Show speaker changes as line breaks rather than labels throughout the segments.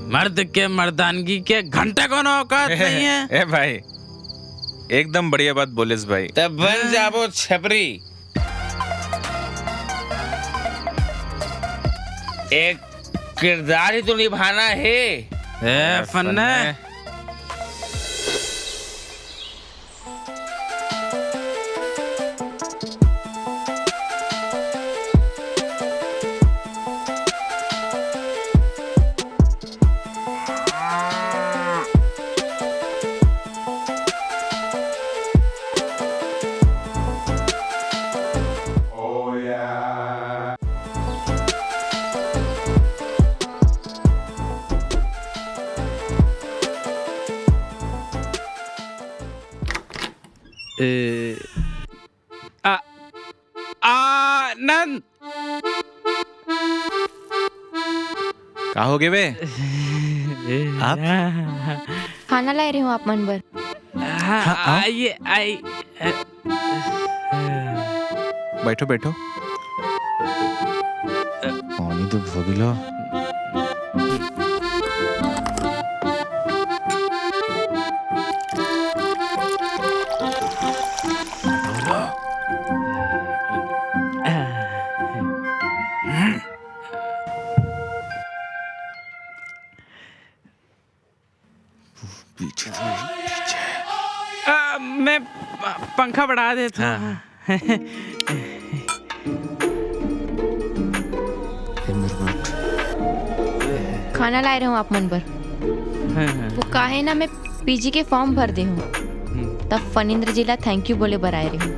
मर्द के मर्दानगी के घंटे को औकात नहीं है।
ए भाई एकदम बढ़िया बात बोलिस भाई।
तब बन जाबो छपरी। एक किरदार ही तो निभाना है।
ए फन्ने आनंद
का हो गए बे? आप
खाना ला रही हूँ आप मन भर।
आइए आई
बैठो बैठो। पानी तो भोगिलो।
मैं पंखा बढ़ा देता हूँ।
खाना ला रही हूँ आप मन भर। वो काहे ना मैं पीजी के फॉर्म भर दे हूँ, तब फनिंद्र जिला थैंक यू बोले बर आए रही हूँ।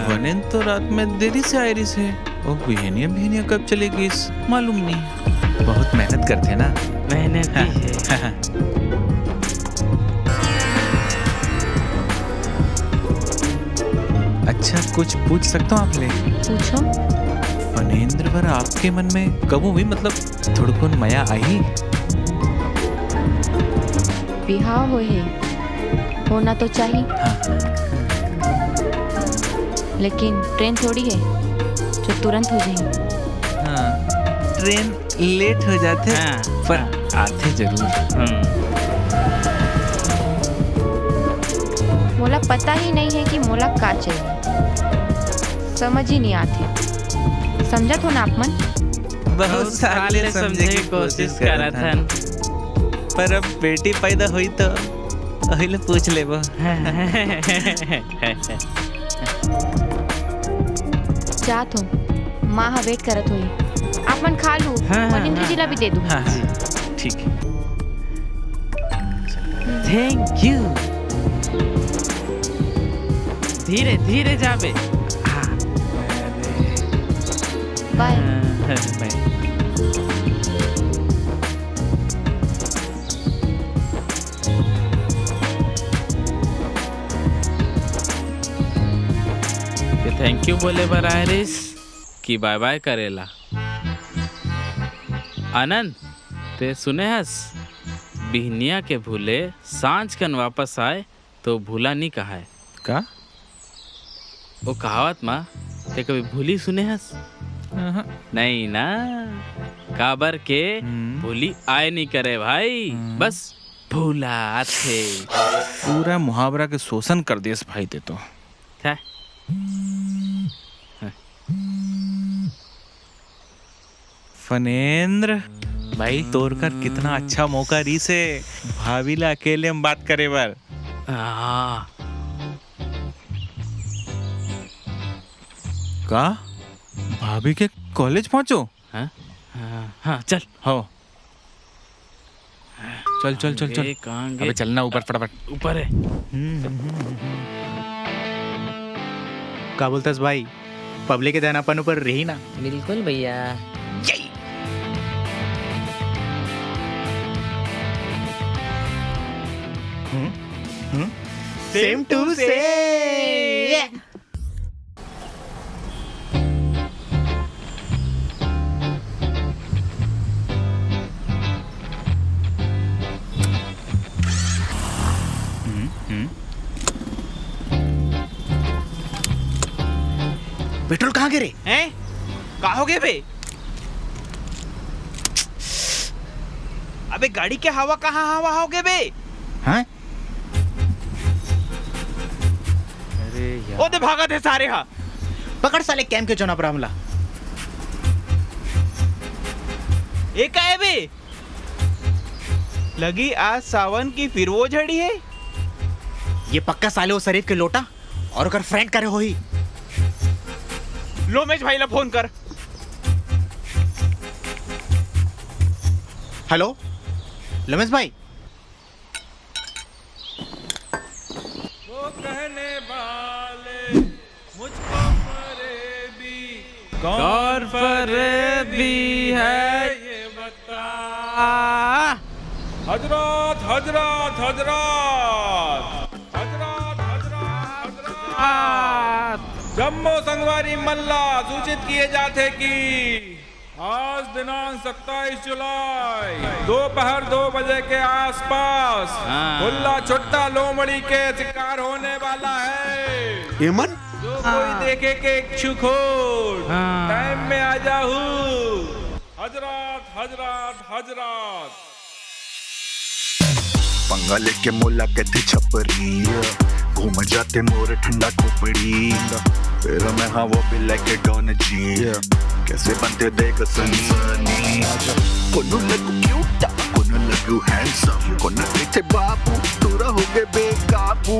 वनिन तो रात में देरी से आई रही से। वो बहनिया कब चलेगी इस मालूम नहीं। बहुत मेहनत करते हैं ना।
मेहनत है।
अच्छा कुछ पूछ सकता हूँ आपले?
पूछो।
फनेंद्र पर आपके मन में कबू भी मतलब थोड़कुन माया आई?
बिहाव हो है, होना तो चाहिए।
हाँ।
लेकिन ट्रेन थोड़ी है जो तुरंत हो जाए।
हाँ, ट्रेन लेट हो जाते पर आते जरूर।
मोला पता ही नहीं है कि मोला का चाहिए, समझ ही नहीं आती। समझत हो ना आप मन?
बहुत साले समझे की कोशिश करा था, पर अब बेटी पैदा हुई तो पहले पूछ ले वो।
जात हो, माँ हा वेट करत हुई। आप मन खा लू, फनिंद्र जिला भी दे दूँ।
हाँ ठीक है।
Thank you. धीरे धीरे जाबे।
बाय।
थैंक यू बोले बर आए रिस कि बाय बाय करेला। आनंद ते सुने हस बिहनिया के भूले सांझ कन वापस आए तो भूला नहीं कहा है
का?
वो कहावत माँ ते कभी भूली सुने हस? नहीं ना, काबर के भूली आए नहीं करे भाई, बस भूला थे।
पूरा मुहावरा के शोषण कर दिए भाई ते तो।
था?
फनेंद्र भाई तोर कर कितना अच्छा मौका री से भाभी ला अकेले हम बात करे बार। का भाभी के कॉलेज पहुंचो?
हाँ चल।
हो चल चल चल चल। अबे चलना ऊपर फटाफट।
ऊपर है।
का बोलतास भाई, पब्लिक के ध्यान अपन ऊपर रही ना।
बिल्कुल भैया।
Same to same. पेट्रोल कहाँ गिरे
हैं? का हो गए बे?
अबे गाड़ी के हवा कहाँ हवा हो गए बे?
हाँ
अरे यार, ओ दे भागा थे सारे। हाँ
पकड़ साले कैंप के चुनाव पर हमला।
एक है बे, लगी आज सावन की फिर वो झड़ी है।
ये पक्का साले वो शरीफ के लोटा और अगर फ्रेंड करे हो ही।
लोमेश भाई ला फोन कर।
हेलो लोमेश भाई।
वो कहने वाले मुझको फरेबी
कौन फरेबी है
ये बता। हजरत हजरत हजरत हजरत हजरत हजरत जम्मू संगवारी मल्ला सूचित किए जाते कि आज दिनांक 27 जुलाई दोपहर 2 बजे के आसपास खुला छुट्टा लोमड़ी के शिकार होने वाला है।
एमन
जो कोई देखे के इच्छुक हो टाइम में आ जाओ। हजरत हजरत हजरत
पंगा लेके मोला कहते छपरी घूम जाते मोर ठंडा खोपड़ी फिर मैं हाँ वो भी लेके डॉन जी कैसे बनते देख सनसनी कोनो लगू क्यूट कोनो लगू हैंडसम कोनो कहते बाबू तू रहोगे बेकाबू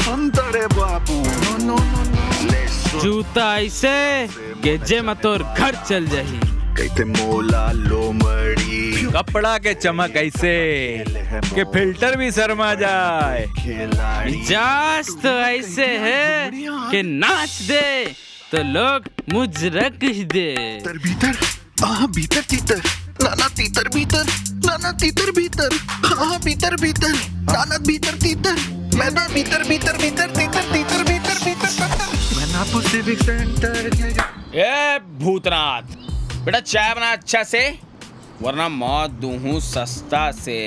सुनता रे बाबू नो नो नो ले
जूता ऐसे गेजे मत और घर चल जाही।
कहते मोला लोमड़ी
कपड़ा के चमक ऐसे कि फिल्टर भी शर्मा जाए।
खिलाड़ी
मिजाज तो ऐसे है कि नाच दे तो लोग मुजरक ही दे।
भीतर भीतर भीतर तीतर नाना तीतर भीतर नाना तीतर भीतर हाँ भीतर भीतर नाना भीतर तीतर मैना भीतर भीतर भीतर तीतर तीतर भीतर भीतर मैना तो सिविक सेंटर।
ए भूतनाथ बेटा चाय बना अच्छा से वरना मौत दूहूं सस्ता से।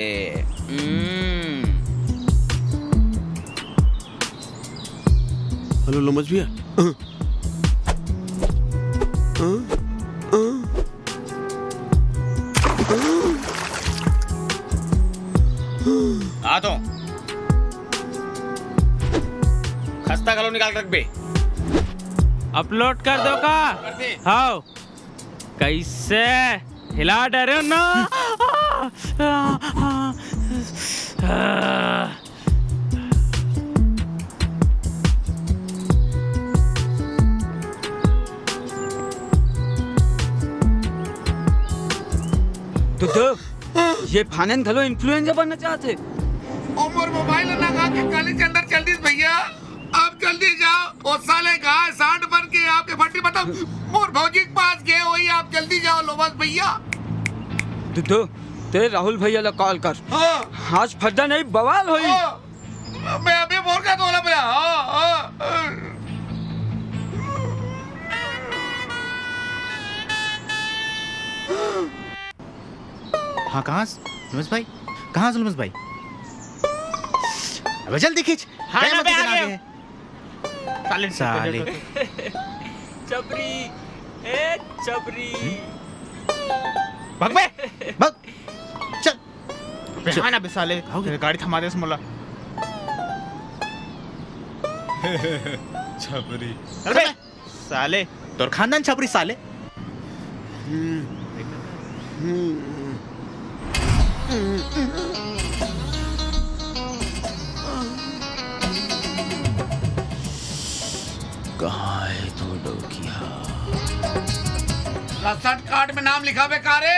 हेलो लोमज भैया
आ तो खस्ता कलो निकाल रख बे।
अपलोड कर दो का? हाँ कैसे हिला डरे ना।
तो ये फानन घलो इन्फ्लुएंसर बनना चाहते।
उमर मोबाइल लगा के कॉलेज के अंदर जल्दी भैया आप जल्दी जाओ। और साले गाय सांड बन के आपके फट्टी मतलब मोर भौजी के पास गए वही आप जल्दी जाओ लोमस भैया।
तो तेरे राहुल भैया ला कॉल कर।
हाँ
आज फड्डा नहीं बवाल होई।
मैं अभी बोल रहा था भैया।
हाँ कहाँ जुलूस भाई कहाँ जुलूस भाई? अबे जल्दी खींच।
हाँ
क्या
ना
मत
बे
इतना
आ
आगे है? साले
चबरी ए चबरी
भाग बे।
भाग चल।
हाँ ना बे साले गाड़ी थमा दे मोला।
छपरी
अरे साले
तोर खानदान छपरी साले।
कहाँ है तो डोकिया?
रसद कार्ड में नाम लिखा बेकारे।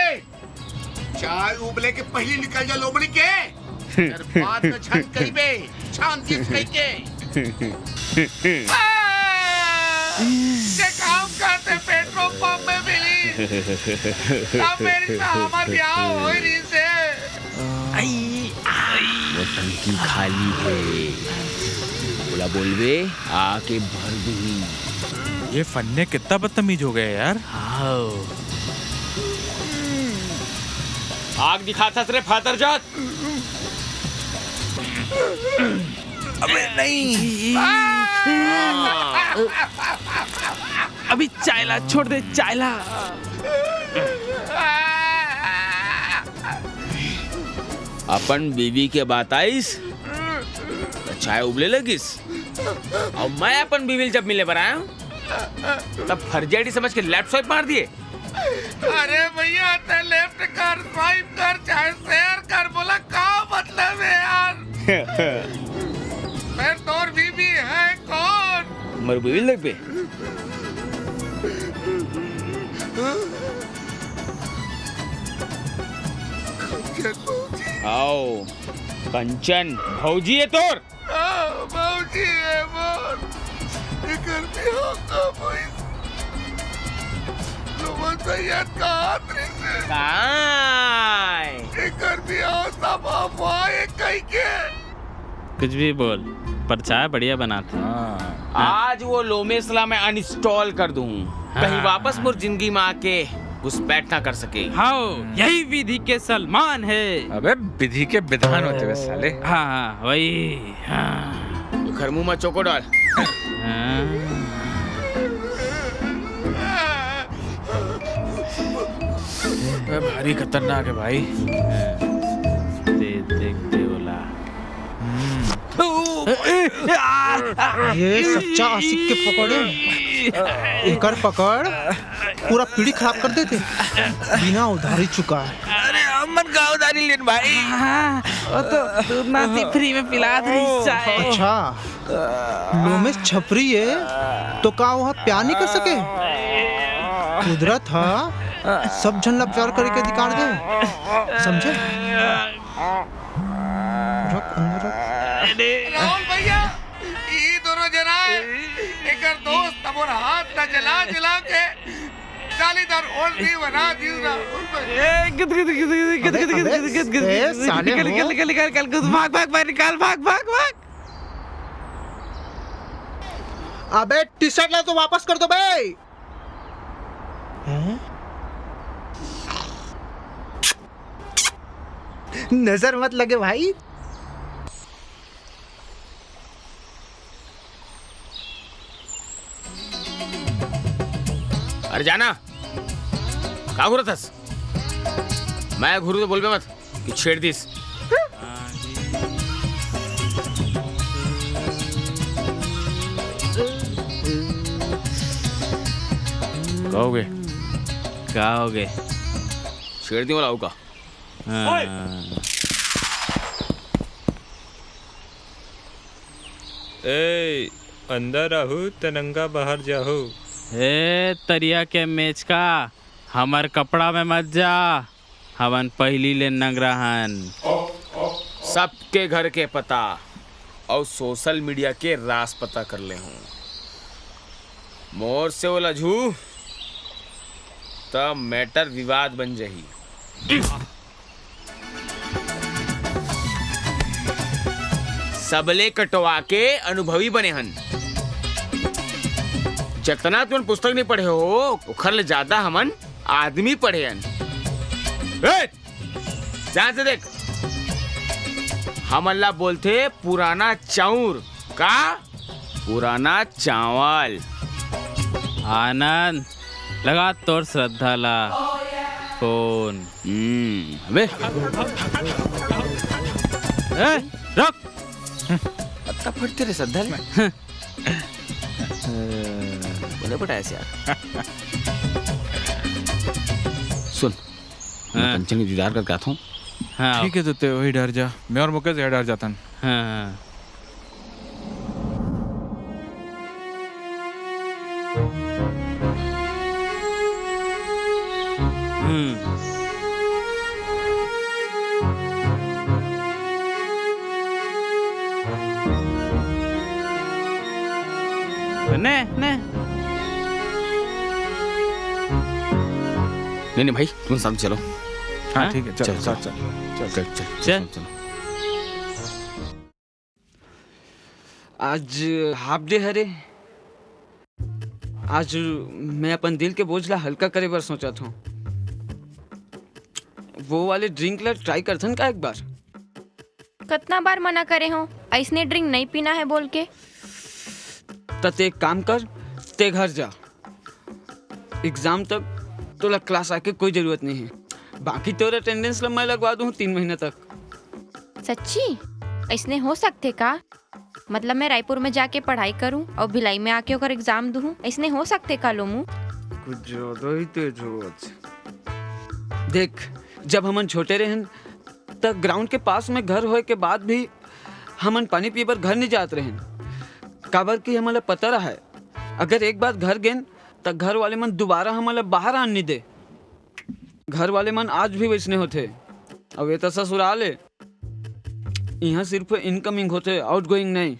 चाय उबले के पहले निकल जा लोमड़ी के। फिर बाद में छन कही बे शांति से कही के। ये काम करते पेट्रोल पंप में मिली। अब मेरी से हमार ब्याह हो रही से।
वो टंकी खाली है बोला बोलवे आके भर दूंगी।
ये फन्ने कितना बदतमीज हो गए यार।
आग दिखाता तेरे फादर जात।
अबे नहीं
अभी चायला छोड़ दे चायला।
अपन बीवी के बात आईस तो चाय उबले लगिस। और मैं अपन बीवी जब मिले पर आया तब फर्जी समझ के लेफ्ट स्वाइप मार दिए।
अरे भैया ते लेफ्ट कर, स्वाइप कर, चाहे शेयर कर, बोला का मतलब है यार? फिर तोर बीवी है कौन?
मर बीवी लग पे आओ कंचन भौजी है तोर।
भौजी है मोर, इकर भी होगा भाई। लोगों सैयद का आदरी से इकर भी होता बाबा ये कहीं के।
कुछ भी बोल, पर चाय बढ़िया बनाते।
आज वो लोमेसला मैं अनइंस्टॉल कर दूं, कहीं वापस मुझ जिंदगी में आके घुसपैठ ना कर सके।
हाँ, यही विधि के सलमान है।
अबे विधि के विधान होते हुए साले।
हाँ वही। हाँ
घर मुंह में चोको डाल।
भारी खतरनाक है भाई।
देख बोला
ये सच्चा आशिक के पकड़े, एकर पकड़ पूरा पीढ़ी खराब कर देते। बिना उधारी चुका है।
अरे अमन का उधारी लेन भाई।
तो नाती फ्री में पिला दे चाय।
अच्छा लोमेस छपरी है तो का वहाँ प्यार नहीं कर सके? कुदरत है, सब जन ला प्यार करके अधिकार दे, समझे? रख अंदर रख।
राहुल भैया ये दोनों जनाए एकर दोस्त अब और हाथ न जला के जालीदार ओढ़ दी बना दी। राहुल
भाग।
अबे टी शर्ट ला तो वापस कर दो भाई। नजर मत लगे भाई।
अरे जाना का घुरत हस? मैं घुरू तो बोल बे मत कि छेड़ दिस।
कहोगे क्या हो गए?
छेड़ दी वाला का।
ए अंदर आहू तनंगा बाहर जाहू।
ए तरिया के मेच का हमार कपड़ा में मत जा, हमन पहली ले नंगराहन।
सबके घर के पता और सोशल मीडिया के रास पता कर ले हूँ। मोर से वो लजू तब मैटर विवाद बन जाही। सबले कटवा के अनुभवी बने हन। जितना तुम पुस्तक नहीं पढ़े हो उखर ले ज्यादा हमन आदमी पढ़े हन। ध्यान से देख, हम अल्लाह बोलते पुराना चाउर का पुराना चावल।
आनंद लगा तोर श्रद्धा ला फोन।
अबे
रख
पत्ता फटते रे श्रद्धा में। बोले बड़ा ऐसे यार। सुन मैं कंचन की दीदार करके आता हूँ।
हाँ
ठीक है तो ते वही डर जा, मैं और मुकेश डर जाता हूँ।
हाँ ने
नहीं भाई तुम साथ चलो।
हाँ ठीक है चल
चल,
चल
चल।
चल
चल चल चल चल।
आज हाफ डे हरे। आज मैं अपन दिल के बोझ ला हल्का करे बार सोचा था। वो वाले ड्रिंक ला ट्राई करथन का एक बार।
कितना बार मना करे हो ऐसने ड्रिंक नहीं पीना है बोल के।
ते एक काम कर, ते घर जा। एग्जाम तक तोला क्लास आके कोई जरूरत नहीं है। बाकी तोरा अटेंडेंस ला मैं लगवा दूँ 3 महीने तक।
सच्ची? इसने हो सकते का? मतलब मैं रायपुर में जाके पढ़ाई करूं और भिलाई में आके ओकर एग्जाम दूं? इसने हो सकते का लोमू?
कुछ ज्यादा ही तेज हो आज। देख, जब हमन छोटे रहन तब ग्राउंड के पास में घर होए के बाद भी हमन पानी पिए बर घर नहीं जात रहन। काबर की हमला पता रहा है, अगर एक बार घर गेन तब घर वाले मन दोबारा हमला बाहर आने नहीं दे। घर वाले मन आज भी वैसने होते। अब ये तो ससुराल है, यहाँ सिर्फ इनकमिंग होते, आउटगोइंग नहीं।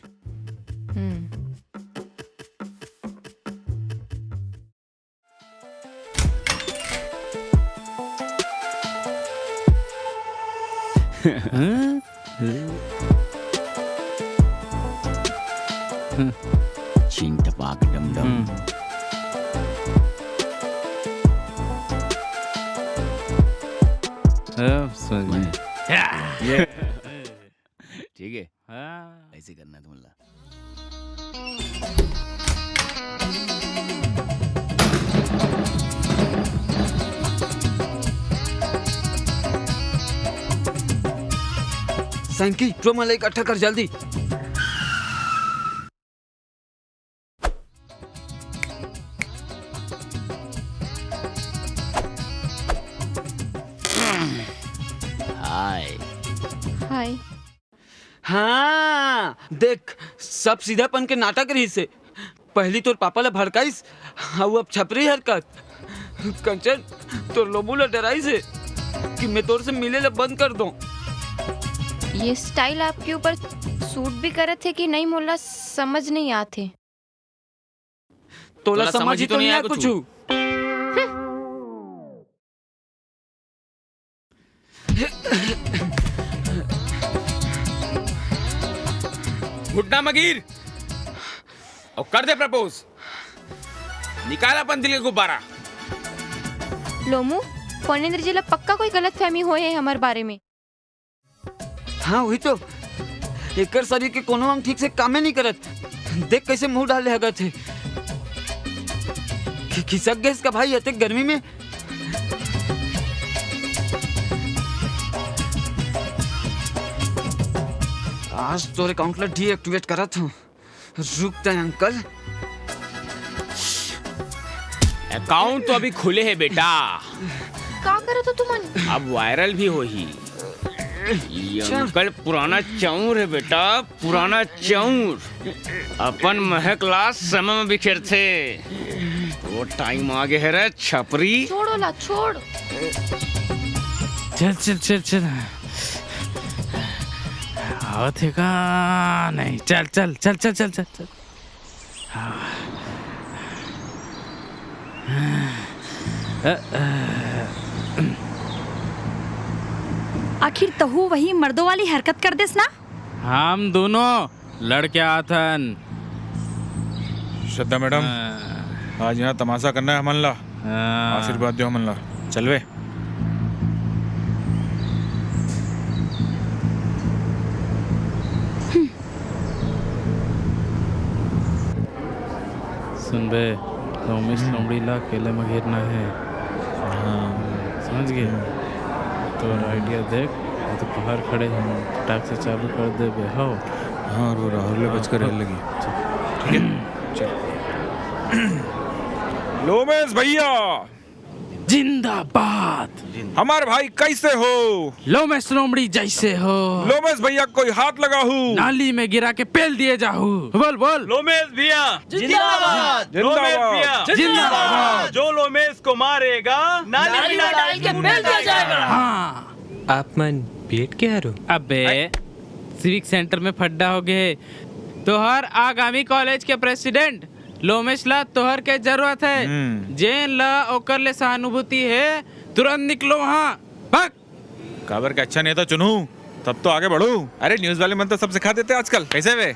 चिंट पाक डम डम। ठीक है, ऐसे करना तुम लोग।
सैंकी जो मला इकट्ठा कर जल्दी।
हाय।
हाँ देख, सब सीधापन के नाटक रही से। पहली तोर पापा ला भड़काइस, अब छपरी हरकत। कंचन तोर लोबू ला डराई से कि मैं तोर से मिले ला बंद कर दूं।
ये स्टाइल आपके ऊपर सूट भी करे थे कि नहीं मोला समझ नहीं आते।
तोला समझ ही तो नहीं आया कुछ।
घुटना मगीर और कर दे प्रपोज। निकाल अपन दिल के गुब्बारा।
लोमू, फणींद्र जी ला पक्का कोई गलत फहमी हुए है हमारे बारे में।
हाँ वही तो, एकर शरीर के कोनो अंग ठीक से कामे नहीं करत। देख कैसे मुंह डाले हगा थे। खिसक गए इसका भाई अते गर्मी में। आज तोरे अकाउंट ला डीएक्टिवेट करत हूँ। रुक जा अंकल।
अकाउंट तो अभी खुले है बेटा।
का करो तो तुमन?
अब वायरल भी हो ही। ये अंकल पुराना चौर है बेटा, पुराना चौर। अपन महक ला समय में बिखेर थे। वो टाइम आगे है रे छपरी।
छोड़ो ला, छोड़।
चल चल चल चल। आवत है का नहीं? चल चल चल चल चल चल चल।
आखिर तहु वही मर्दों वाली हरकत कर देस ना?
हम दोनों लड़के आथन।
श्रद्धा मैडम, आज यहाँ तमाशा करना है हमन ला। आशीर्वाद दो हमन ला। चलवे।
सुन बे, लोमेश लोमड़ी ला केले में घेरना है। समझ गए? तो आइडिया देख, तो बाहर खड़े हैं, टाक से चालू कर दे बे। हो
हाँ, वो राहुल ले बचकर रहने लगी। ठीक है, चल। लोमेश भैया
जिंदाबाद।
हमारे भाई कैसे हो?
लोमेश लोमड़ी जैसे हो।
लोमेश भैया कोई हाथ लगाहू,
नाली में गिरा के पेल दिए जाहू। बोल बोल।
लोमेश भैया जिंदाबाद। लोमेश भैया
जिंदाबाद।
जो लोमेश को मारेगा नाली में डाल के पेल दिया जाएगा।
हाँ।
आप मन पेट के हरू?
अबे सिविक सेंटर में फड्डा हो गए। तोहर आगामी कॉलेज के प्रेसिडेंट लोमेश ला तोहर के जरूरत है। जेन ला ओकर ले सहानुभूति है, तुरंत निकलो वहाँ। भाग।
काबर का अच्छा नेता चुनू तब तो आगे बढ़ू। अरे न्यूज वाले मन तो सब सिखा देते आजकल। कैसे वे?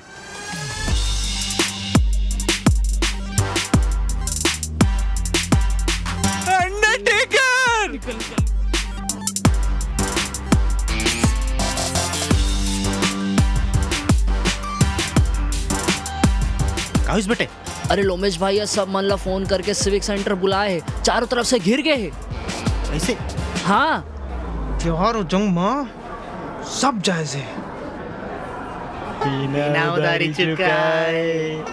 अंडरटेकर।
काहिस बेटे?
अरे लोमेश भाई सब मन ला फोन करके सिविक सेंटर बुलाए, चारों तरफ से घिर गए।
ऐसे?
हाँ।
त्योहार और जंग माँ सब जायज है।
बिना उधारी चुकाए।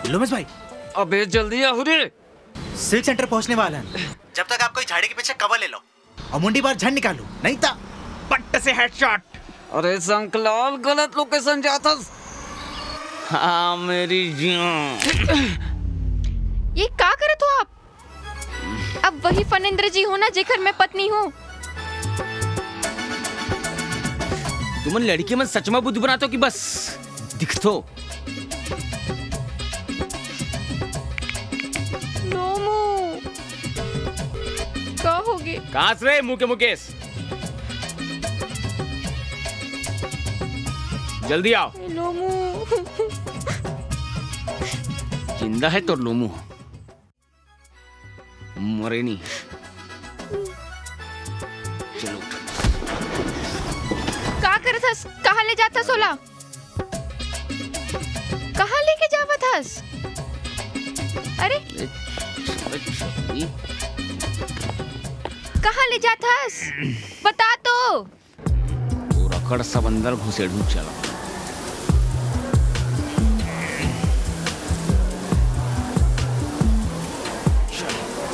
लोमेश भाई,
अबे जल्दी आओ रे।
सिल्क सेंटर पहुंचने वाला है। जब तक आप कोई झाड़ी के पीछे कवर ले लो और मुंडी बाहर झड़ निकालो, नहीं तो
पट्ट से हेडशॉट।
अरे संकलाल गलत लोकेशन जाता।
हाँ मेरी जान।
ये का करत हो आप? अब वही फनेंद्र जी हो ना जेकर मैं पत्नी हूँ।
तुमन लड़की में सच में बुद्धि बनाते हो कि बस दिखतो?
लोमू का होगे?
कहाँ से रे मुँह के मुकेश? जल्दी आओ।
लोमू
जिंदा है तो लोमू मरे नहीं। चलो
का करत हस? कहाँ ले जाता सोला? कहाँ लेके जावत हस? अरे कहाँ ले जाता हस? बता तो।
वो रखड़ सब अंदर घुसेड़ू चला।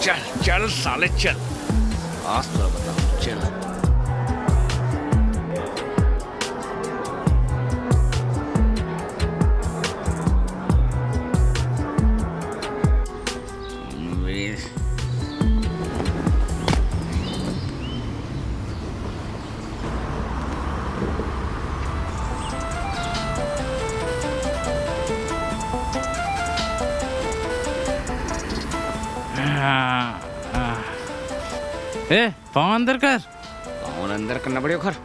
चल चल साले चल। आज तो बताओ चल।
ए पाँव अंदर कर।
पाँव अंदर करना पड़ेगा खर।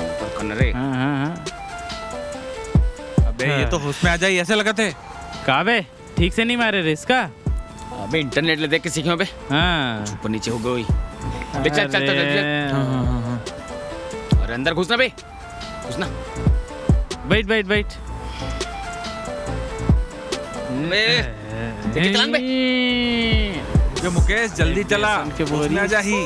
ऊपर करना रे।
अबे ये तो होश में आ जाए ऐसे लगा थे।
काबे ठीक से नहीं मारे रे इसका।
अबे इंटरनेट ले देख के सीखे बे।
हाँ
ऊपर नीचे हो गई। ले चल चल चल। अरे अंदर घुसना बे, घुसना।
बैठ बैठ बैठ।
बे
मुकेश जल्दी चला, होश में आ जा ही।